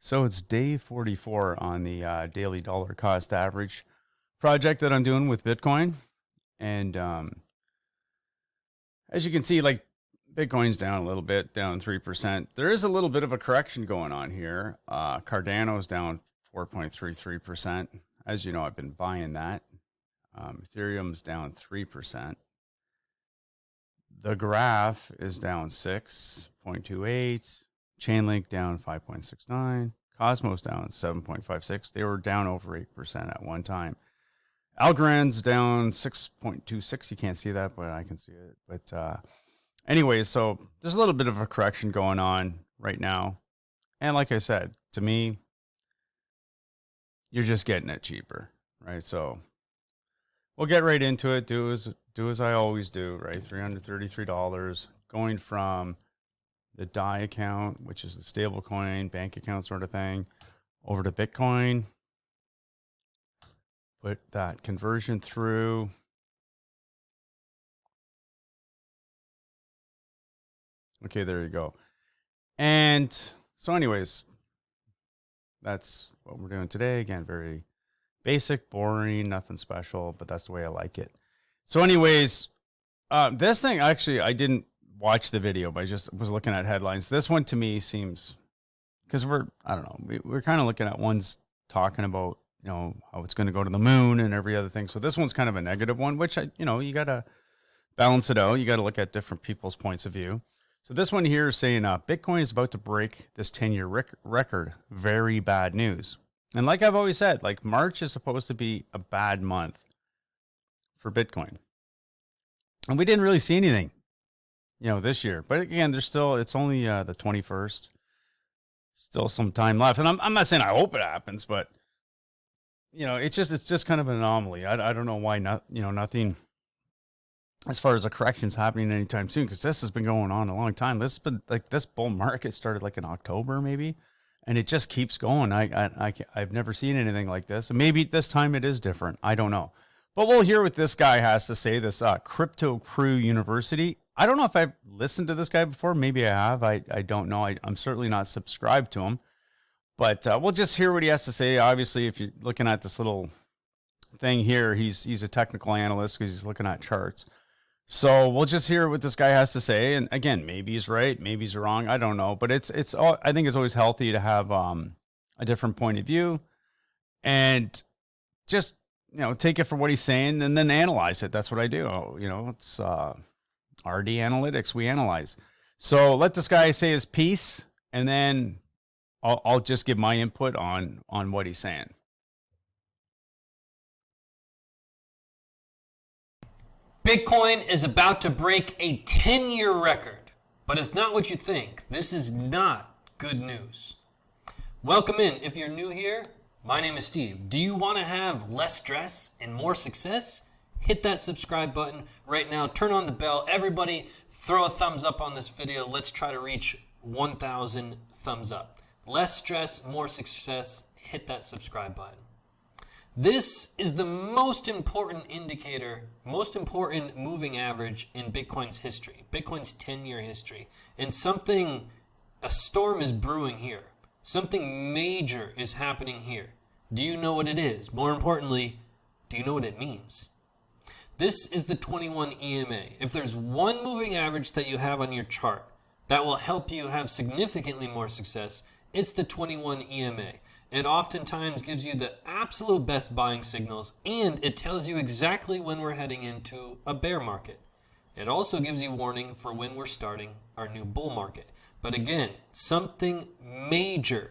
So it's day 44 on the daily dollar cost average project that I'm doing with Bitcoin. And as you can see, like Bitcoin's down a little bit, down 3%. There is a little bit of a correction going on here. Cardano's down 4.33%. As you know, I've been buying that. Ethereum's down 3%. The graph is down 6.28. Chainlink down 5.69. Cosmos down 7.56. They were down over 8% at one time. Algorand's down 6.26. You can't see that, but I can see it. But anyways, so there's a little bit of a correction going on right now. And like I said, to me, you're just getting it cheaper, right? So we'll get right into it. Do as I always do, right? $333 going from the DAI account, which is the stable coin, bank account sort of thing, over to Bitcoin. Put that conversion through. Okay, there you go. And so anyways, that's what we're doing today. Again, very basic, boring, nothing special, but that's the way I like it. So anyways, this thing, actually, I didn't watch the video, but I just was looking at headlines. This one to me seems, because I don't know, we're kind of looking at ones talking about, how it's going to go to the moon and every other thing. So this one's kind of a negative one, which you got to balance it out. You got to look at different people's points of view. So this one here is saying Bitcoin is about to break this 10-year record. Very bad news. And like I've always said, like March is supposed to be a bad month for Bitcoin. And we didn't really see anything, this year. But again, it's only the 21st. Still some time left. And I'm not saying I hope it happens, but it's just kind of an anomaly. I don't know why nothing as far as a correction's happening anytime soon, because this has been going on a long time. This has been like this bull market started like in October maybe, and it just keeps going. I've never seen anything like this. And maybe this time it is different. I don't know. But we'll hear what this guy has to say, this Crypto Crew University. I don't know if I've listened to this guy before. Maybe I have. I don't know. I'm certainly not subscribed to him. But we'll just hear what he has to say. Obviously, if you're looking at this little thing here, he's a technical analyst because he's looking at charts. So we'll just hear what this guy has to say. And again, maybe he's right, maybe he's wrong. I don't know. But I think it's always healthy to have a different point of view and just take it for what he's saying and then analyze it. That's what I do. It's RD Analytics. We analyze. So let this guy say his piece, and then I'll just give my input on what he's saying. Bitcoin is about to break a 10-year record, but it's not what you think. This is not good news. Welcome in. If you're new here, my name is Steve. Do you want to have less stress and more success? Hit that subscribe button right now. Turn on the bell. Everybody throw a thumbs up on this video. Let's try to reach 1,000 thumbs up. Less stress, more success. Hit that subscribe button. This is the most important indicator, most important moving average in Bitcoin's history, Bitcoin's 10-year history. And a storm is brewing here. Something major is happening here. Do you know what it is? More importantly, do you know what it means? This is the 21 EMA. If there's one moving average that you have on your chart that will help you have significantly more success, it's the 21 EMA. It oftentimes gives you the absolute best buying signals, and it tells you exactly when we're heading into a bear market. It also gives you warning for when we're starting our new bull market. But again, something major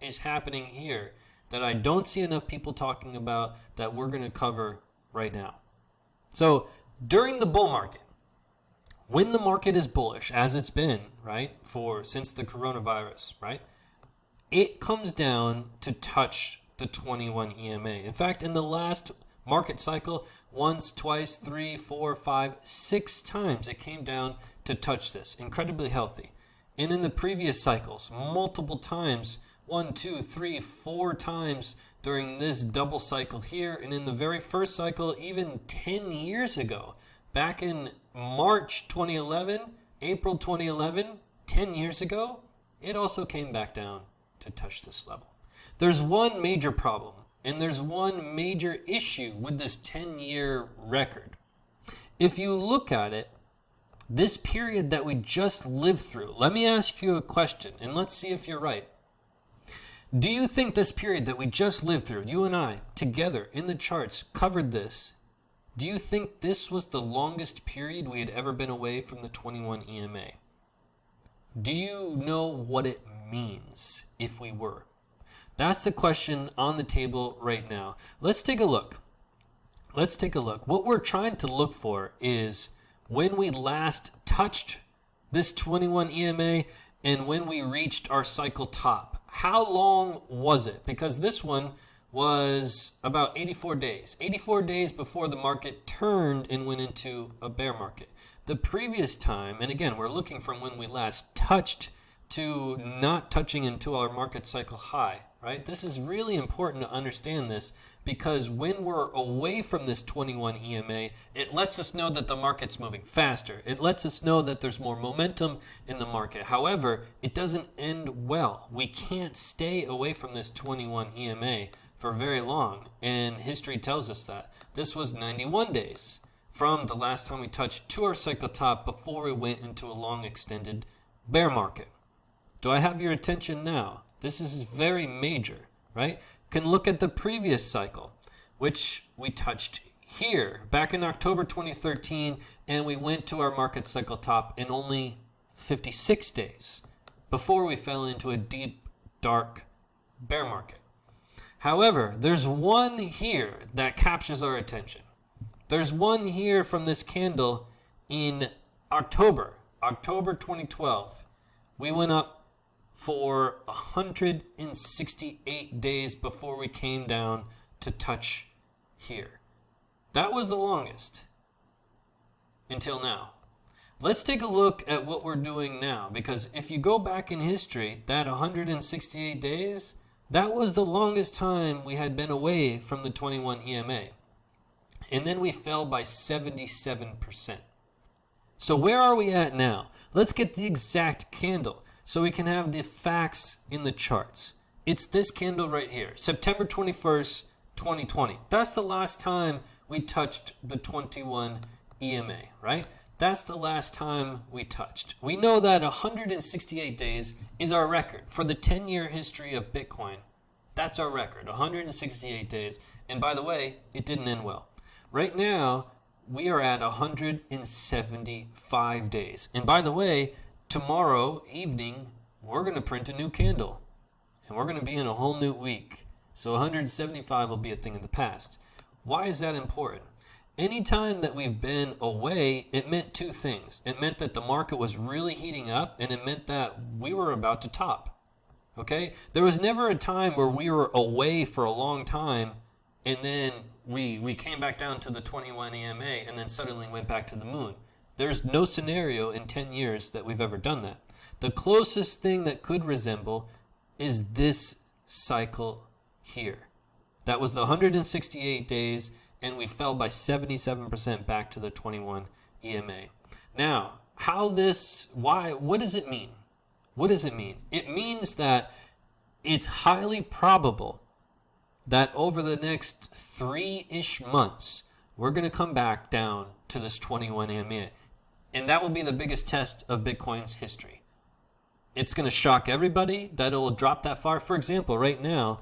is happening here that I don't see enough people talking about that we're going to cover right now. So during the bull market, when the market is bullish, as it's been, right, since the coronavirus, right, it comes down to touch the 21 EMA. In fact, in the last market cycle, once, twice, 3, 4, 5, 6 times it came down to touch this. Incredibly healthy. And in the previous cycles, multiple times, 1, 2, 3, 4 times during this double cycle here. And in the very first cycle, even 10 years ago, back in March 2011, April 2011, 10 years ago, it also came back down to touch this level. There's one major problem, and there's one major issue with this 10-year record. If you look at it, this period that we just lived through, let me ask you a question, and let's see if you're right. Do you think this period that we just lived through, you and I, together in the charts, covered this? Do you think this was the longest period we had ever been away from the 21 EMA? Do you know what it means if we were? That's the question on the table right now. Let's take a look. What we're trying to look for is when we last touched this 21 EMA and when we reached our cycle top. How long was it? Because this one was about 84 days. 84 days before the market turned and went into a bear market. The previous time, and again, we're looking from when we last touched to not touching into our market cycle high, right? This is really important to understand this because when we're away from this 21 EMA, it lets us know that the market's moving faster. It lets us know that there's more momentum in the market. However, it doesn't end well. We can't stay away from this 21 EMA for very long, and history tells us that. This was 91 days from the last time we touched to our cycle top before we went into a long extended bear market. Do I have your attention now? This is very major, right? Can look at the previous cycle, which we touched here back in October 2013, and we went to our market cycle top in only 56 days before we fell into a deep, dark bear market. However, there's one here that captures our attention. There's one here from this candle in October 2012. We went up for 168 days before we came down to touch here. That was the longest until now. Let's take a look at what we're doing now, because if you go back in history, that 168 days, that was the longest time we had been away from the 21 EMA. And then we fell by 77%. So where are we at now? Let's get the exact candle so we can have the facts in the charts. It's this candle right here, September 21st, 2020. That's the last time we touched the 21 EMA, right? That's the last time we touched. We know that 168 days is our record for the 10-year history of Bitcoin. That's our record, 168 days. And by the way, it didn't end well. Right now, we are at 175 days. And by the way, tomorrow evening, we're going to print a new candle. And we're going to be in a whole new week. So 175 will be a thing of the past. Why is that important? Anytime that we've been away, it meant two things. It meant that the market was really heating up, and it meant that we were about to top. Okay? There was never a time where we were away for a long time, and then we came back down to the 21 EMA, and then suddenly went back to the moon. There's no scenario in 10 years that we've ever done that. The closest thing that could resemble is this cycle here. That was the 168 days, and we fell by 77% back to the 21 EMA. Now, what does it mean? What does it mean? It means that it's highly probable that over the next 3-ish months, we're going to come back down to this 21 EMA. And that will be the biggest test of Bitcoin's history. It's going to shock everybody that it will drop that far. For example, right now,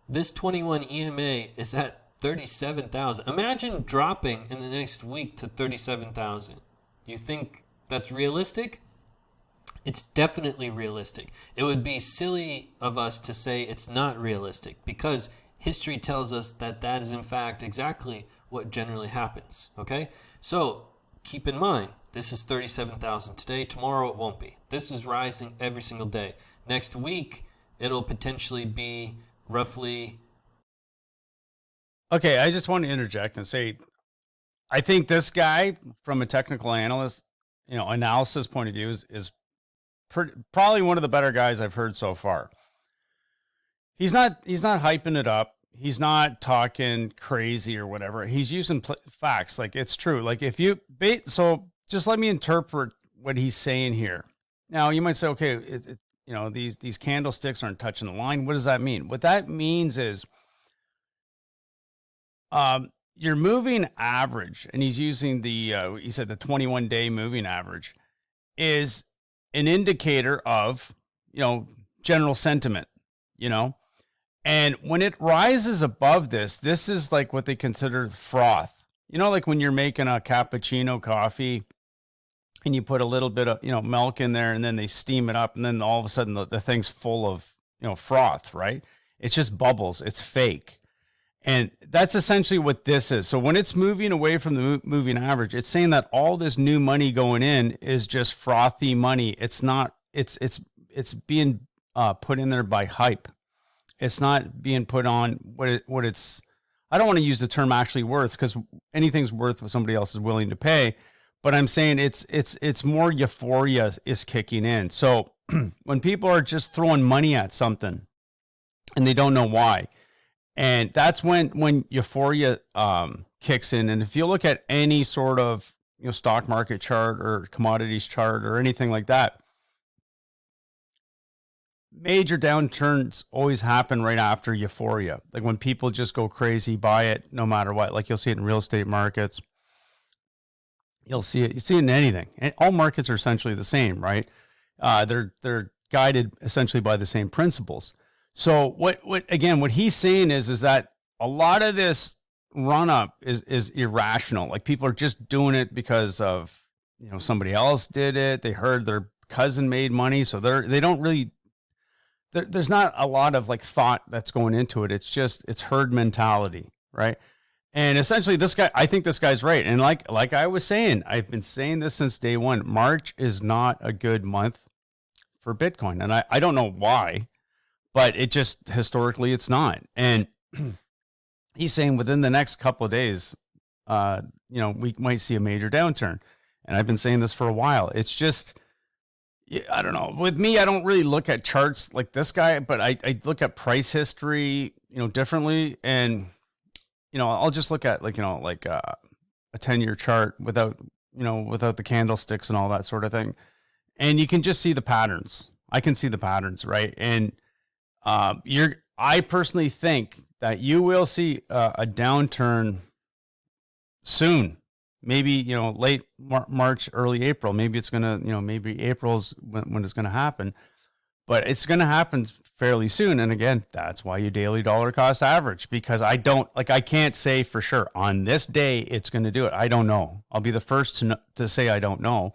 this 21 EMA is at 37,000. Imagine dropping in the next week to 37,000. You think that's realistic? It's definitely realistic. It would be silly of us to say it's not realistic, because history tells us that that is in fact exactly what generally happens. Okay? So keep in mind, this is 37,000 today. Tomorrow it won't be. This is rising every single day. Next week, it'll potentially be roughly... Okay, I just want to interject and say, I think this guy, from a technical analysis point of view, is probably one of the better guys I've heard so far. He's not hyping it up. He's not talking crazy or whatever. He's using facts. Like, it's true. Like, so just let me interpret what he's saying here. Now, you might say, okay, these candlesticks aren't touching the line. What does that mean? What that means is your moving average, and he's using he said the 21-day moving average, is an indicator of, general sentiment, and when it rises above this is like what they consider froth. Like when you're making a cappuccino coffee and you put a little bit of, milk in there and then they steam it up and then all of a sudden the thing's full of, froth, right? It's just bubbles. It's fake. And that's essentially what this is. So when it's moving away from the moving average, it's saying that all this new money going in is just frothy money. It's not, it's being put in there by hype. It's not being put on what it's, I don't want to use the term actually worth, because anything's worth what somebody else is willing to pay. But I'm saying it's more euphoria is kicking in. So when people are just throwing money at something and they don't know why, and that's when euphoria kicks in. And if you look at any sort of stock market chart or commodities chart or anything like that, major downturns always happen right after euphoria. Like when people just go crazy, buy it no matter what. Like you'll see it in real estate markets. You'll see it. You see it in anything. And all markets are essentially the same, right? They're guided essentially by the same principles. So what he's saying is that a lot of this run up is irrational. Like people are just doing it because of, somebody else did it. They heard their cousin made money. So they don't really, there's not a lot of like thought that's going into it. It's herd mentality. Right. And essentially I think this guy's right. And like I was saying, I've been saying this since day one, March is not a good month for Bitcoin. And I don't know why, but it just historically it's not. And he's saying within the next couple of days, we might see a major downturn. And I've been saying this for a while. It's just, I don't know. With me, I don't really look at charts like this guy, but I look at price history, differently. And, I'll just look at a 10-year chart without the candlesticks and all that sort of thing. And you can just see the patterns. I can see the patterns, right? And I personally think that you will see a downturn soon. Maybe, late March, early April. Maybe it's going to, maybe April's when it's going to happen. But it's going to happen fairly soon. And again, that's why you daily dollar cost average, because I can't say for sure on this day it's going to do it. I don't know. I'll be the first to say I don't know.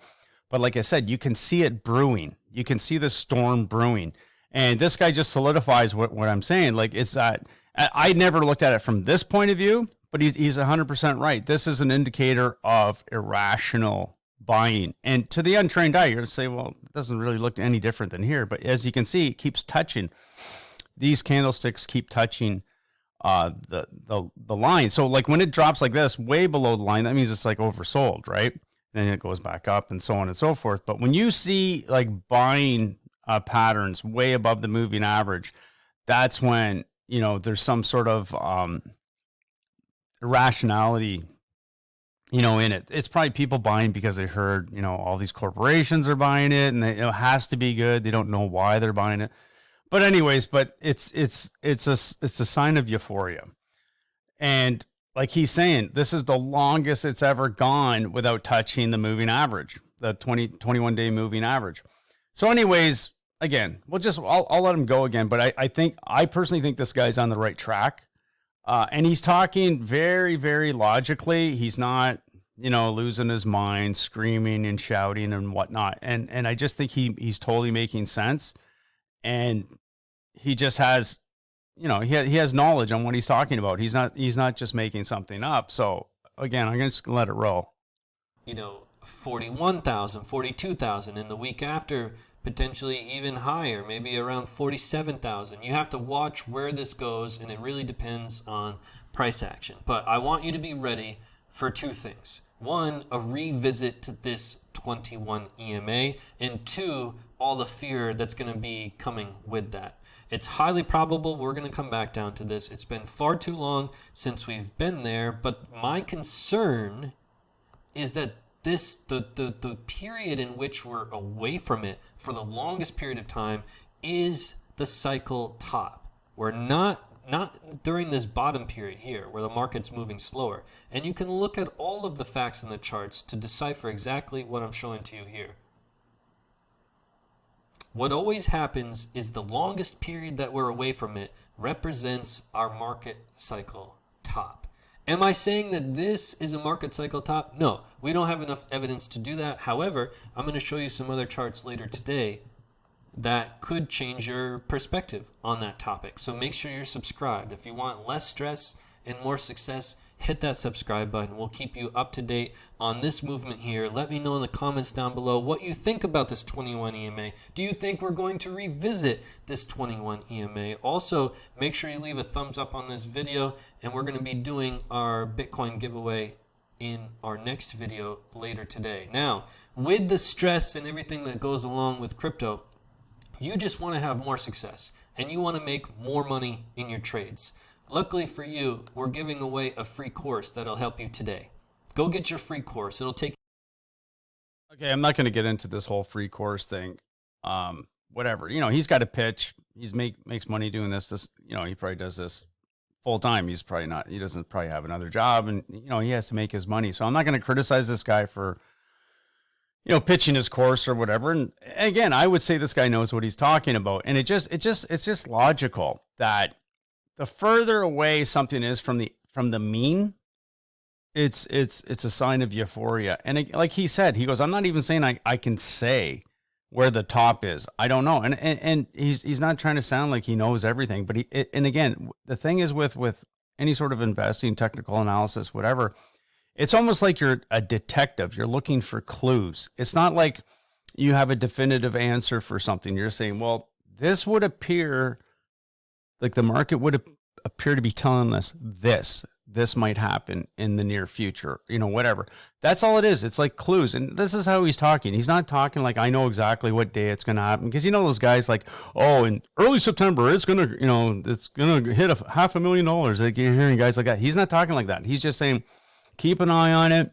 But like I said, you can see it brewing. You can see the storm brewing. And this guy just solidifies what I'm saying. Like it's that I never looked at it from this point of view, but he's 100% right. This is an indicator of irrational buying. And to the untrained eye, you're going to say, well, it doesn't really look any different than here. But as you can see, it keeps touching. These candlesticks keep touching the line. So like when it drops like this, way below the line, that means it's like oversold, right? Then it goes back up and so on and so forth. But when you see like buying patterns way above the moving average, that's when, there's some sort of irrationality, in it. It's probably people buying because they heard, all these corporations are buying it and it has to be good. They don't know why they're buying it. But anyways, it's a sign of euphoria. And like he's saying, this is the longest it's ever gone without touching the moving average, the 21-day moving average. So anyways, again, I'll let him go again. But I personally think this guy's on the right track. And he's talking very, very logically. He's not, losing his mind, screaming and shouting and whatnot. And I just think he's totally making sense. And he just has, he has knowledge on what he's talking about. He's not just making something up. So again, I'm just gonna let it roll. 41,000, 42,000 in the week after, potentially even higher, maybe around 47,000. You have to watch where this goes, and it really depends on price action. But I want you to be ready for two things. One, a revisit to this 21 EMA, and two, all the fear that's going to be coming with that. It's highly probable we're going to come back down to this. It's been far too long since we've been there, but my concern is that the period in which we're away from it for the longest period of time is the cycle top. We're not during this bottom period here where the market's moving slower. And you can look at all of the facts in the charts to decipher exactly what I'm showing to you here. What always happens is the longest period that we're away from it represents our market cycle top. Am I saying that this is a market cycle top? No, we don't have enough evidence to do that. However, I'm going to show you some other charts later today that could change your perspective on that topic. So make sure you're subscribed. If you want less stress and more success, hit that subscribe button. We'll keep you up to date on this movement here. Let me know in the comments down below what you think about this 21 EMA. Do you think we're going to revisit this 21 EMA? Also, make sure you leave a thumbs up on this video, and we're going to be doing our Bitcoin giveaway in our next video later today. Now, with the stress and everything that goes along with crypto, you just want to have more success and you want to make more money in your trades. Luckily for you, we're giving away a free course that'll help you today. Go get your free course. It'll take. Okay, I'm not going to get into this whole free course thing. Whatever, he's got a pitch. He's makes money doing this. He probably does this full time. He doesn't probably have another job, and he has to make his money. So I'm not going to criticize this guy for pitching his course or whatever. And again, I would say this guy knows what he's talking about. And it's just logical that the further away something is from the mean, it's a sign of euphoria. And like he said, he goes, I'm not even saying I can say where the top is. I don't know. And he's not trying to sound like he knows everything, but and again, the thing is with any sort of investing, technical analysis, whatever, it's almost like you're a detective. You're looking for clues. It's not like you have a definitive answer for something. You're saying, well, this would appear like the market would appear to be telling us this might happen in the near future, whatever. That's all it is. It's like clues. And this is how he's talking. He's not talking like I know exactly what day it's going to happen. Because those guys like, oh, in early September, it's going to, it's going to hit $500,000. Like you're hearing guys like that. He's not talking like that. He's just saying, keep an eye on it.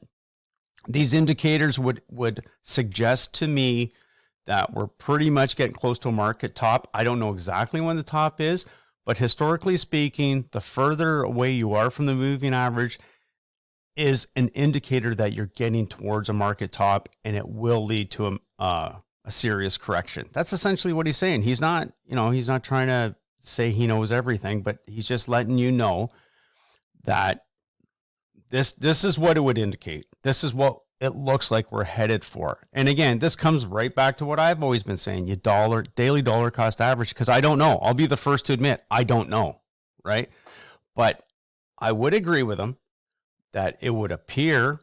These indicators would suggest to me that we're pretty much getting close to a market top. I don't know exactly when the top is, but historically speaking, the further away you are from the moving average is an indicator that you're getting towards a market top, and it will lead to a serious correction. That's essentially what he's saying. He's not trying to say he knows everything, but he's just letting you know that this is what it would indicate. This is what it looks like we're headed for. And again, this comes right back to what I've always been saying, daily dollar cost average, because I don't know. I'll be the first to admit I don't know, right? But I would agree with him that it would appear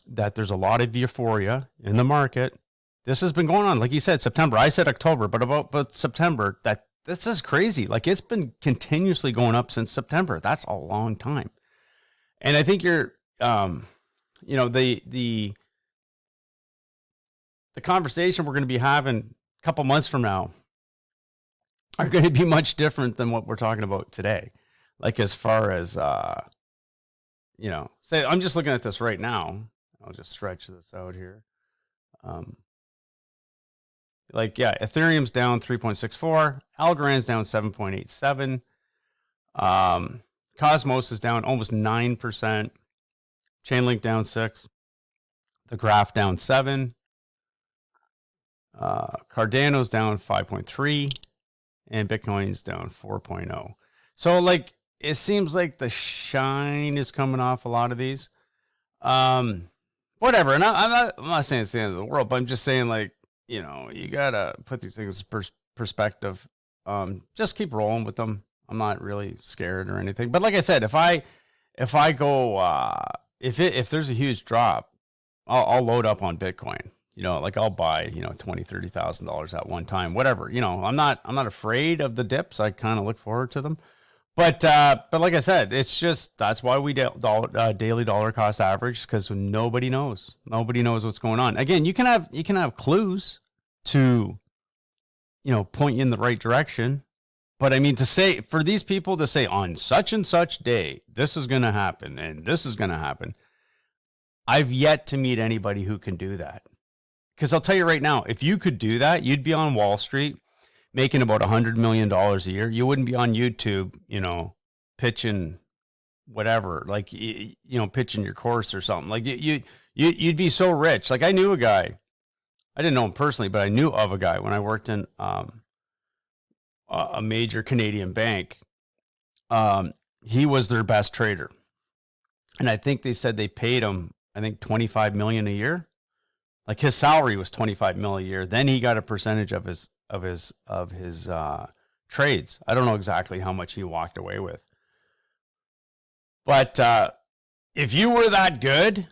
that there's a lot of euphoria in the market. This has been going on, like you said, September. I said October, but September, this is crazy. Like it's been continuously going up since September. That's a long time. And I think you're, the conversation we're going to be having a couple months from now are going to be much different than what we're talking about today. Like as far as, say, I'm just looking at this right now. I'll just stretch this out here. Ethereum's down 3.64, Algorand's down 7.87. Cosmos is down almost 9%. Chainlink down 6%. The Graph down 7%. Cardano's down 5.3%. And Bitcoin's down 4.0%. So it seems like the shine is coming off a lot of these. Whatever. And I'm not saying it's the end of the world, but I'm just saying you gotta put these things in perspective. Just keep rolling with them. I'm not really scared or anything. But like I said, if I go, if there's a huge drop, I'll load up on Bitcoin. I'll buy, $20,000-$30,000 at one time, whatever. I'm not afraid of the dips. I kind of look forward to them. But like I said, it's just, that's why we daily dollar cost average, because nobody knows what's going on. Again, you can have clues to, point you in the right direction. But I mean, for these people to say on such and such day, this is going to happen and this is going to happen. I've yet to meet anybody who can do that. Because I'll tell you right now, if you could do that, you'd be on Wall Street making about $100 million a year, you wouldn't be on YouTube, pitching whatever, like, pitching your course or something. Like you'd be so rich. Like I knew a guy, I didn't know him personally, but I knew of a guy when I worked in a major Canadian bank. He was their best trader. And I think they said they paid him, I think 25 million a year. Like his salary was 25 million a year. Then he got a percentage of his trades. I don't know exactly how much he walked away with. But if you were that good,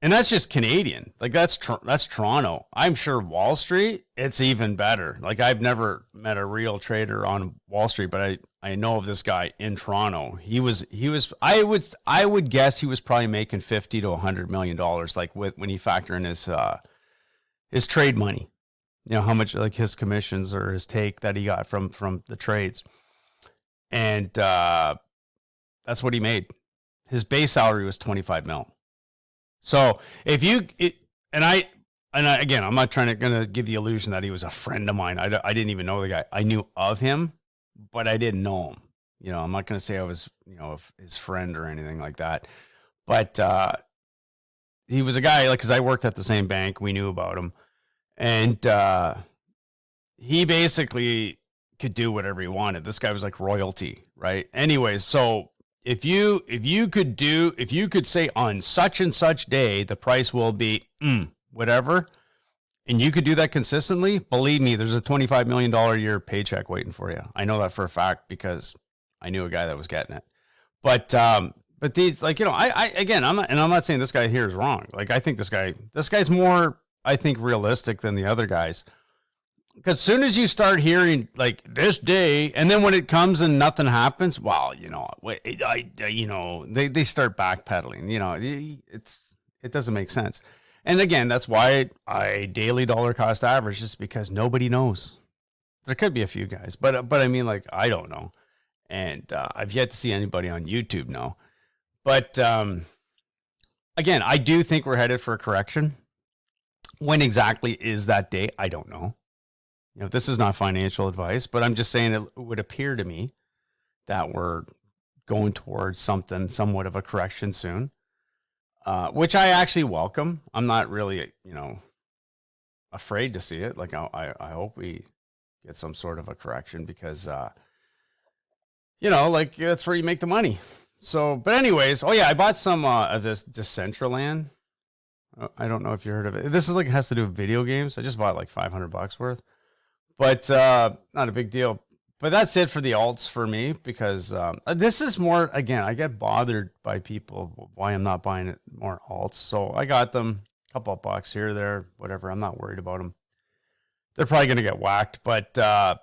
and that's just Canadian, like that's Toronto. I'm sure Wall Street, it's even better. Like I've never met a real trader on Wall Street, but I know of this guy in Toronto. He was I would guess he was probably making $50 to $100 million, like when he factor in his trade money. How much like his commissions or his take that he got from the trades. And that's what he made. His base salary was 25 mil. So if again, I'm not gonna give the illusion that he was a friend of mine. I didn't even know the guy. I knew of him, but I didn't know him. I'm not gonna say I was, his friend or anything like that. But he was a guy, like, because I worked at the same bank. We knew about him, and he basically could do whatever he wanted. This guy was like royalty, right? Anyways, so. If you could say on such and such day, the price will be whatever, and you could do that consistently, believe me, there's a $25 million a year paycheck waiting for you. I know that for a fact because I knew a guy that was getting it. But these, like, I'm not saying this guy here is wrong. Like, I think this guy's more, I think, realistic than the other guys. Because as soon as you start hearing like this day, and then when it comes and nothing happens, well, they start backpedaling. It doesn't make sense. And again, that's why I daily dollar cost average, just because nobody knows. There could be a few guys, but I mean, like, I don't know, and I've yet to see anybody on YouTube know. But again, I do think we're headed for a correction. When exactly is that day? I don't know. This is not financial advice, but I'm just saying it would appear to me that we're going towards somewhat of a correction soon, which I actually welcome. I'm not really, afraid to see it. Like, I hope we get some sort of a correction because, like, that's where you make the money. So, but anyways, I bought some of this Decentraland. I don't know if you heard of it. This is like, it has to do with video games. I just bought like $500 worth. But not a big deal. But that's it for the alts for me, because this is more, again, I get bothered by people why I'm not buying it more alts. So I got them a couple of bucks here, there, whatever. I'm not worried about them. They're probably going to get whacked. But like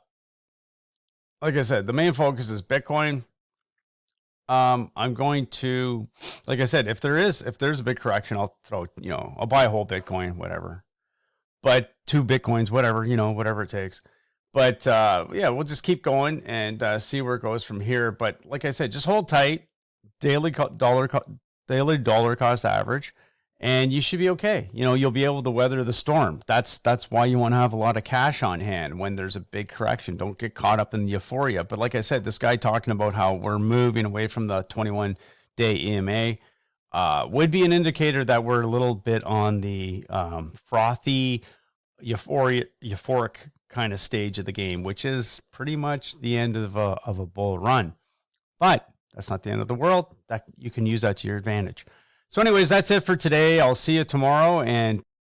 I said, the main focus is Bitcoin. I'm going to, like I said, if there's a big correction, I'll I'll buy a whole Bitcoin, whatever. But 2 Bitcoins, whatever, whatever it takes. But we'll just keep going and see where it goes from here. But like I said, just hold tight, daily dollar cost average, and you should be okay. You'll be able to weather the storm. That's why you want to have a lot of cash on hand when there's a big correction. Don't get caught up in the euphoria. But like I said, this guy talking about how we're moving away from the 21-day EMA. Would be an indicator that we're a little bit on the frothy, euphoric kind of stage of the game, which is pretty much the end of a bull run. But that's not the end of the world. That you can use that to your advantage. So anyways, that's it for today. I'll see you tomorrow, and